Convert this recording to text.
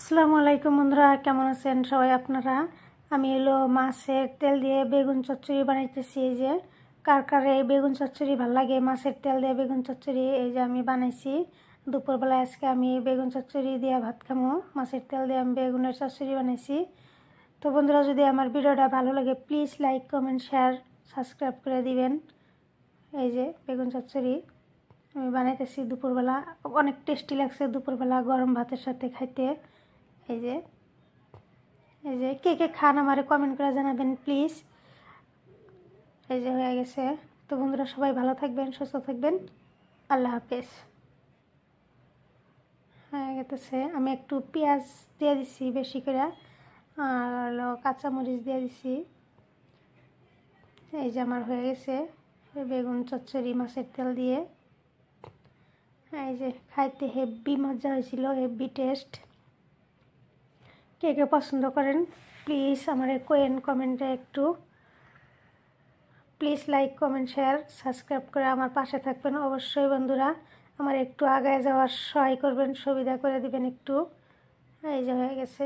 আসসালামু আলাইকুম বন্ধুরা, কেমন আছেন সবাই আপনারা? আমি এলো মাছের তেল দিয়ে বেগুন চচ্চড়ি বানাইতেছি। এই যে কার কার এই বেগুন চচ্চড়ি ভালো লাগে, মাছের তেল দিয়ে বেগুন চচ্চড়ি, এই যে আমি বানাইছি দুপুরবেলায়। আজকে আমি বেগুন চচ্চড়ি দিয়ে ভাত খামো, মাছের তেল দিয়ে আমি বেগুনের চচ্চড়ি বানাইছি। তো বন্ধুরা, যদি আমার ভিডিওটা ভালো লাগে please like comment share subscribe করে দিবেন। এই যে বেগুন চচ্চড়ি আমি বানাইতেছি দুপুরবেলা, অনেক টেস্টি লাগছে দুপুরবেলা গরম ভাতের সাথে খাইতে। এই যে কে কে খান আমারে কমেন্ট করে জানাবেন প্লিজ। এই যে হয়ে গেছে। তো বন্ধুরা, সবাই ভালো থাকবেন, সুস্থ থাকবেন, আল্লাহ হাফেজ। হয়ে গেছে। আমি একটু পেঁয়াজ দিয়ে দিছি বেশি করে, আর কাঁচামরিচ দিয়ে দিছি। এই যে আমার হয়ে গেছে বেগুন চচ্চড়ি মাছের তেল দিয়ে। এই যে খাইতে হেভি মজা হয়েছিল, হেভি টেস্ট। কে কে পছন্দ করেন প্লিজ আমারে কোয়েন কমেন্টে একটু। Please like comment share subscribe করে আমার পাশে থাকবেন অবশ্যই বন্ধুরা। আমার একটু আগায় যাওয়ার সহায় করবেন, সুবিধা করে দিবেন একটু। এই যে হয়ে গেছে।